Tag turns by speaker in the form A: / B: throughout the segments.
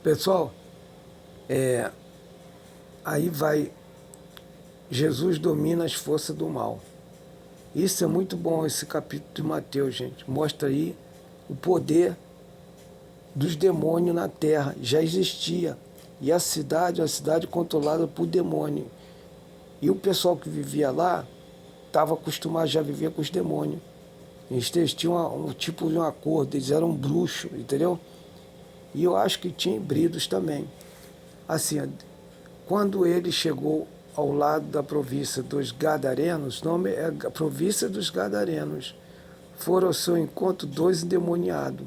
A: Pessoal, aí vai, Jesus domina as forças do mal. Isso é muito bom, esse capítulo de Mateus, gente. Mostra aí o poder dos demônios na terra. Já existia. E a cidade é uma cidade controlada por demônio. E o pessoal que vivia lá estava acostumado já a viver com os demônios. Eles tinham um tipo de um acordo, eles eram bruxos, entendeu? E eu acho que tinha híbridos também. Assim, quando ele chegou ao lado da província dos Gadarenos, o nome é a província dos Gadarenos, foram ao seu encontro dois endemoniados.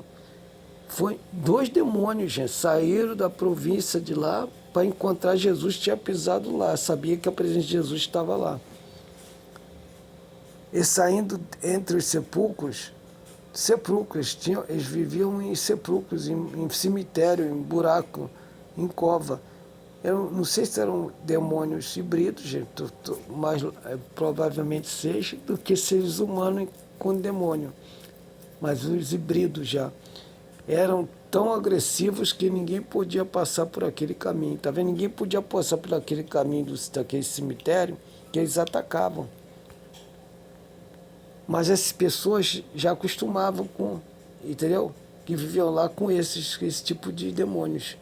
A: Foi dois demônios, gente, saíram da província de lá para encontrar Jesus, tinha pisado lá, sabia que a presença de Jesus estava lá. E saindo entre os sepulcros, eles viviam em sepulcros, em cemitério, em buraco, em cova. Eu não sei se eram demônios híbridos, gente, mas provavelmente seja, do que seres humanos com demônio. Mas os híbridos já eram tão agressivos que ninguém podia passar por aquele caminho. Tá vendo? Ninguém podia passar por aquele caminho daquele cemitério, que eles atacavam. Mas essas pessoas já acostumavam com, entendeu? Que viviam lá com esse tipo de demônios.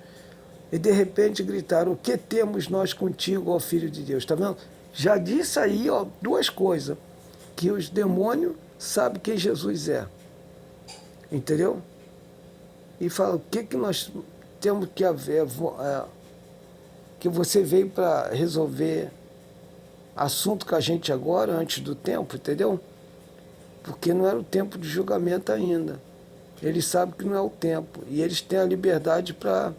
A: E de repente gritaram: o que temos nós contigo, ó Filho de Deus? Está vendo? Já disse aí, ó, duas coisas. Que os demônios sabem quem Jesus é. Entendeu? E fala: o que nós temos que haver? Que você veio para resolver assunto com a gente agora, antes do tempo, entendeu? Porque não era o tempo de julgamento ainda. Eles sabem que não é o tempo. E eles têm a liberdade para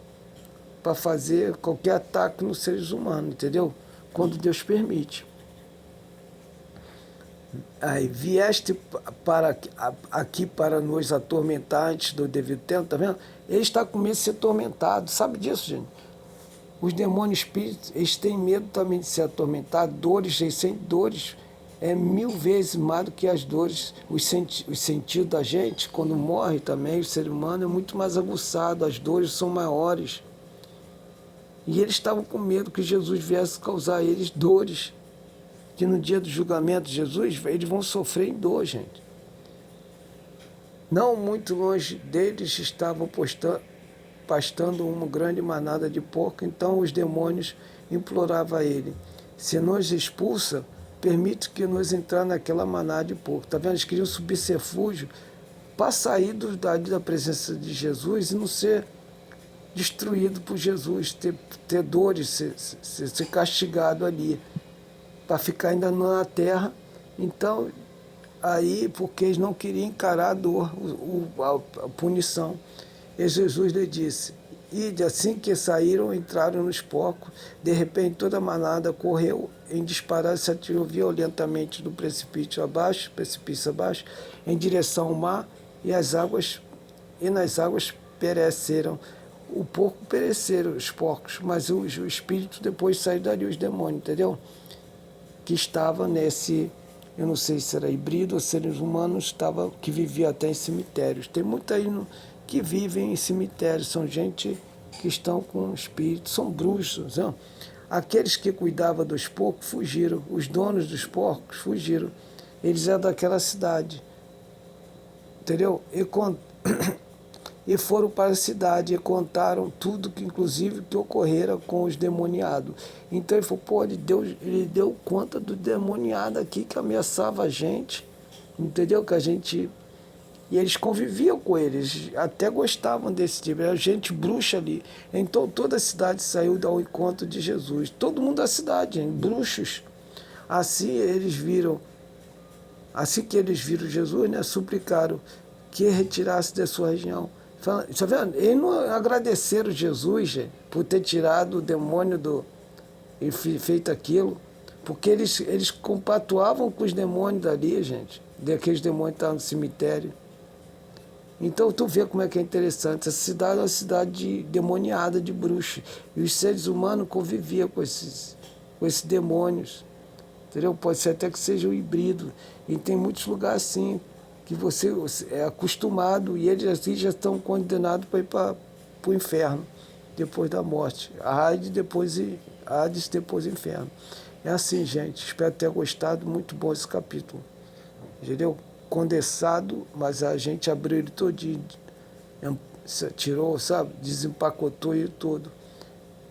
A: fazer qualquer ataque nos seres humanos, entendeu? Quando Deus permite. Aí, vieste aqui para nos atormentar antes do devido tempo, tá vendo? Ele está com medo de ser atormentado, sabe disso, gente? Os demônios espíritos, eles têm medo também de ser atormentados, dores, eles sentem dores 1000 vezes mais do que as dores, os sentidos da gente, quando morre também, o ser humano é muito mais aguçado, as dores são maiores. E eles estavam com medo que Jesus viesse causar a eles dores, que no dia do julgamento de Jesus, eles vão sofrer em dor, gente. Não muito longe deles estavam pastando uma grande manada de porco, então os demônios imploravam a ele: se nos expulsa, permite que nos entrar naquela manada de porco. Tá vendo? Eles queriam subterfúgio para sair da presença de Jesus e não ser destruído por Jesus, ter dores, ser castigado ali, para ficar ainda na terra. Então, aí, porque eles não queriam encarar a dor, a punição. E Jesus lhe disse: ide. Assim que saíram, entraram nos porcos. De repente, toda a manada correu em disparada, se atirou violentamente do precipício abaixo, em direção ao mar, e nas águas pereceram. O porco pereceram, os porcos, mas o espírito depois saiu dali, os demônios, entendeu? Que estava nesse, eu não sei se era híbrido ou seres humanos, que vivia até em cemitérios. Tem muita aí que vivem em cemitérios, são gente que estão com espírito, são bruxos. Não? Aqueles que cuidavam dos porcos fugiram, os donos dos porcos fugiram. Eles eram daquela cidade, entendeu? E foram para a cidade e contaram tudo, que inclusive que ocorrera com os demoniados. Então ele falou: pô, ele deu conta do demoniado aqui que ameaçava a gente, entendeu? Que a gente... E eles conviviam com eles, até gostavam desse tipo, era gente bruxa ali. Então toda a cidade saiu ao encontro de Jesus, todo mundo da cidade, hein? Bruxos. Assim que eles viram Jesus, né, suplicaram que retirasse da sua região. Tá vendo? Eles não agradeceram Jesus, gente, por ter tirado o demônio e feito aquilo, porque eles compatuavam com os demônios dali, gente, daqueles demônios que estavam no cemitério. Então tu vê como é que é interessante. Essa cidade é uma cidade demoniada, de bruxos. E os seres humanos conviviam com esses demônios. Entendeu? Pode ser até que seja um híbrido. E tem muitos lugares assim, que você é acostumado e eles assim já estão condenados para ir para o inferno. depois da morte. Hades depois, Hades, depois inferno. É assim, gente. Espero ter gostado. Muito bom esse capítulo. Entendeu? Condensado, mas a gente abriu ele todinho. Tirou, sabe? Desempacotou ele todo.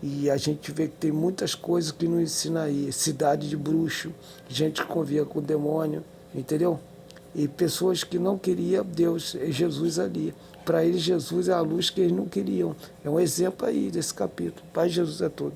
A: E a gente vê que tem muitas coisas que nos ensina aí. Cidade de bruxo, gente que convia com o demônio, entendeu? E pessoas que não queriam Deus, Jesus ali. Para eles, Jesus é a luz que eles não queriam. É um exemplo aí desse capítulo. Pai, Jesus é tudo.